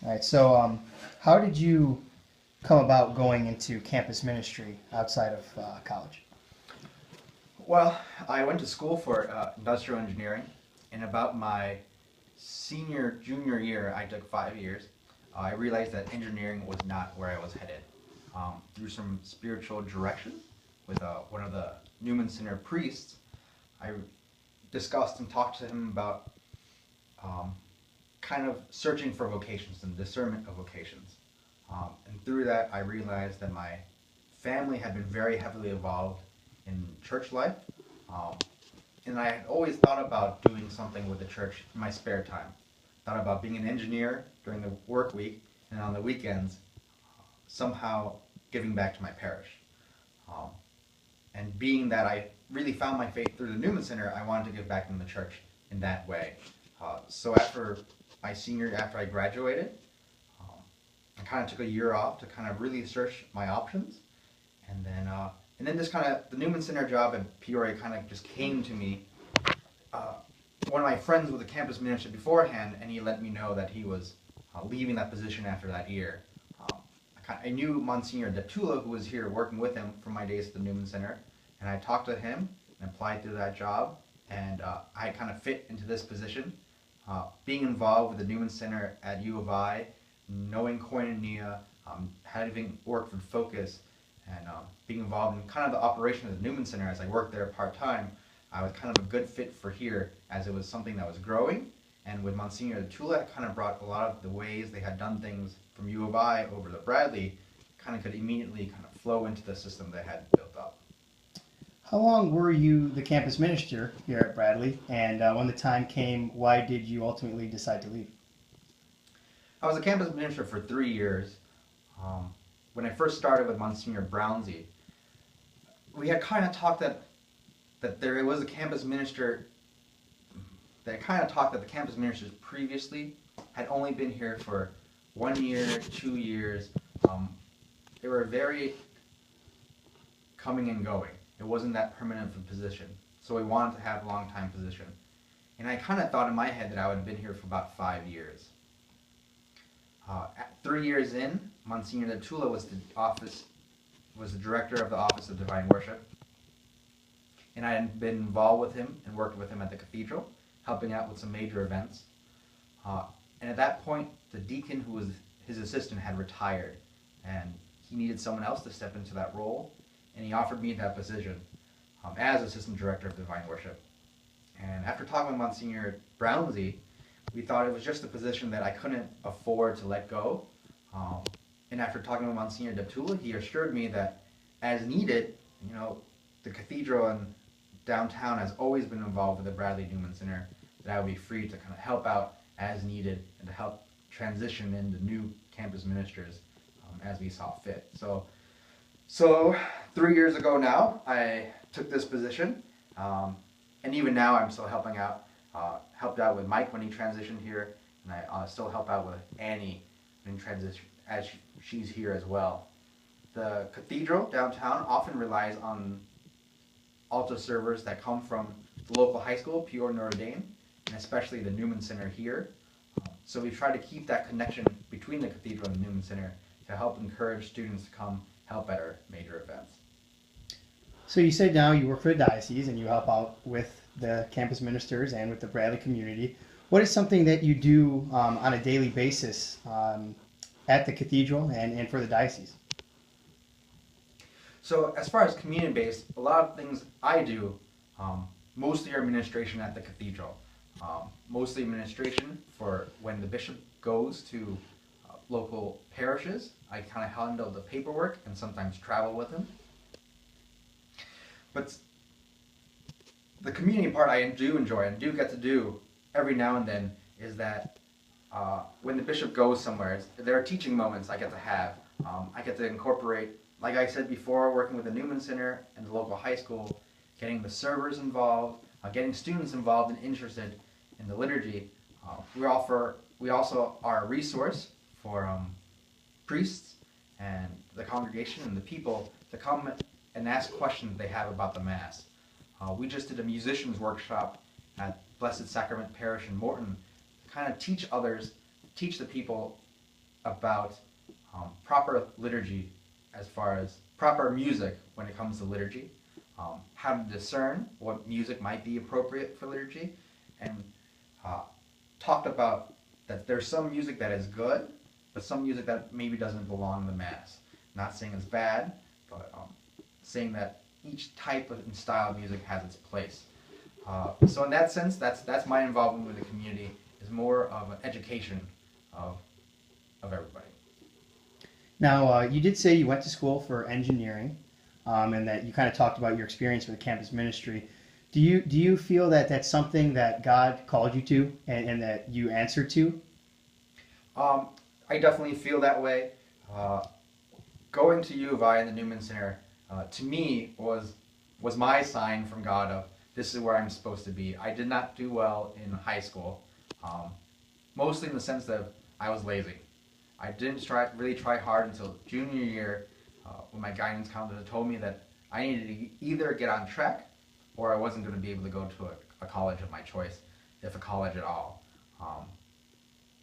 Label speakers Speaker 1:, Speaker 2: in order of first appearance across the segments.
Speaker 1: All right. So, how did you come about going into campus ministry outside of college?
Speaker 2: Well, I went to school for industrial engineering. In about my junior year, I took 5 years. I realized that engineering was not where I was headed. Through some spiritual direction with one of the Newman Center priests, I discussed and talked to him about um, kind of searching for vocations and discernment of vocations. And through that, I realized that my family had been very heavily involved in church life. Um, and I had always thought about doing something with the church in my spare time. Thought about being an engineer during the work week, and on the weekends, somehow giving back to my parish. Um, and being that I really found my faith through the Newman Center, I wanted to give back in the church in that way. So after I graduated, um, I kind of took a year off to kind of really search my options, and then this kind of the Newman Center job in Peoria kind of just came to me. Uh, One of my friends was a campus minister beforehand, and he let me know that he was leaving that position after that year. I knew Monsignor Deptula, who was here working with him from my days at the Newman Center, and I talked to him and applied to that job, and I kind of fit into this position. Being involved with the Newman Center at U of I, knowing Koinonia, having worked with Focus, and being involved in kind of the operation of the Newman Center as I worked there part-time, I was kind of a good fit for here as it was something that was growing. And with Monsignor Deptula, it kind of brought a lot of the ways they had done things from U of I over to Bradley, kind of could immediately kind of flow into the system they had built up.
Speaker 1: How long were you the campus minister here at Bradley? And when the time came, why did you ultimately decide to leave?
Speaker 2: I was a campus minister for 3 years. When I first started with Monsignor Brownsey, we had kind of talked that there was a campus minister. That kind of talked that the campus ministers previously had only been here for 1 year, 2 years. They were very coming and going. It wasn't that permanent of a position. So we wanted to have a long time position. And I kind of thought in my head that I would have been here for about 5 years. 3 years in, Monsignor Deptula was the director of the Office of Divine Worship. And I had been involved with him and worked with him at the cathedral, helping out with some major events. And at that point, the deacon who was his assistant had retired, and he needed someone else to step into that role, and he offered me that position as assistant director of divine worship. And after talking with Monsignor Brownsey, we thought it was just a position that I couldn't afford to let go. And after talking with Monsignor Deptula, he assured me that as needed, the cathedral and downtown has always been involved with the Bradley Newman Center, that I would be free to kind of help out as needed and to help transition into new campus ministers as we saw fit. So 3 years ago now, I took this position, and even now I'm still helping out. Helped out with Mike when he transitioned here, and I still help out with Annie in transition as she's here as well. The cathedral downtown often relies on altar servers that come from the local high school, Peoria Notre Dame, and especially the Newman Center here. So we try to keep that connection between the cathedral and the Newman Center to help encourage students to come help at our major events.
Speaker 1: So you said now you work for the diocese and you help out with the campus ministers and with the Bradley community. What is something that you do on a daily basis at the cathedral and for the diocese?
Speaker 2: So as far as community-based, a lot of things I do, mostly are administration at the cathedral. Mostly administration for when the bishop goes to local parishes. I kind of handle the paperwork and sometimes travel with him. But the community part I do enjoy and do get to do every now and then is that when the bishop goes somewhere, there are teaching moments I get to have. I get to incorporate, like I said before, working with the Newman Center and the local high school, getting the servers involved, getting students involved and interested in the liturgy. We also are a resource for priests and the congregation and the people to come and ask questions they have about the Mass. We just did a musicians workshop at Blessed Sacrament Parish in Morton to kind of teach the people about proper liturgy, as far as proper music when it comes to liturgy, how to discern what music might be appropriate for liturgy, and uh, talked about that there's some music that is good, but some music that maybe doesn't belong in the Mass. Not saying it's bad, but saying that each type and style of music has its place. So in that sense, that's my involvement with the community, is more of an education of everybody.
Speaker 1: Now, you did say you went to school for engineering, and that you kind of talked about your experience with campus ministry. Do you feel that that's something that God called you to, and that you answered to?
Speaker 2: I definitely feel that way. Uh, Going to U of I in the Newman Center, to me was my sign from God of this is where I'm supposed to be. I did not do well in high school, mostly in the sense that I was lazy. I didn't really try hard until junior year, when my guidance counselor told me that I needed to either get on track or I wasn't going to be able to go to a college of my choice, if a college at all.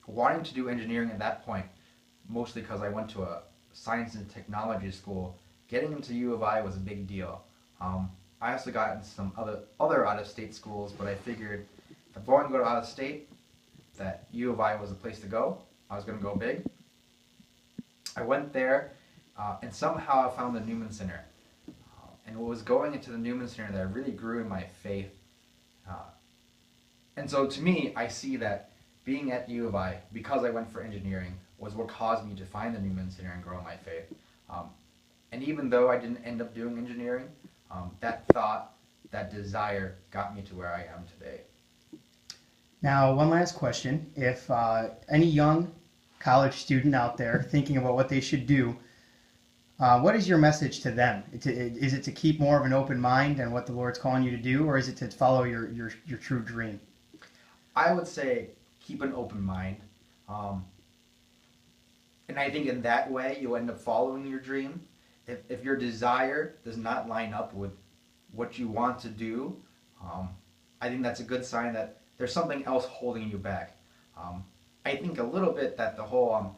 Speaker 2: Wanting to do engineering at that point, mostly because I went to a science and technology school, getting into U of I was a big deal. I also got into some other out-of-state schools, but I figured if I'm going to go to out-of-state, that U of I was the place to go. I was going to go big. I went there, and somehow I found the Newman Center. And it was going into the Newman Center that really grew in my faith. And so to me, I see that being at U of I, because I went for engineering, was what caused me to find the Newman Center and grow my faith. And even though I didn't end up doing engineering, that thought, that desire got me to where I am today.
Speaker 1: Now, one last question. If any young college student out there thinking about what they should do, what is your message to them? Is it to keep more of an open mind and what the Lord's calling you to do, or is it to follow your true dream?
Speaker 2: I would say keep an open mind. And I think in that way, you'll end up following your dream. If your desire does not line up with what you want to do, I think that's a good sign that there's something else holding you back. I think a little bit that the whole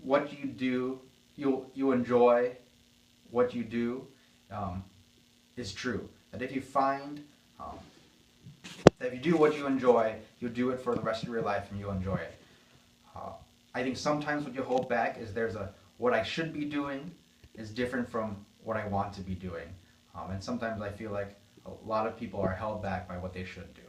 Speaker 2: what you do, you enjoy what you do, is true. That if you find that if you do what you enjoy, you'll do it for the rest of your life and you'll enjoy it. I think sometimes what you hold back is what I should be doing is different from what I want to be doing. And sometimes I feel like a lot of people are held back by what they should do.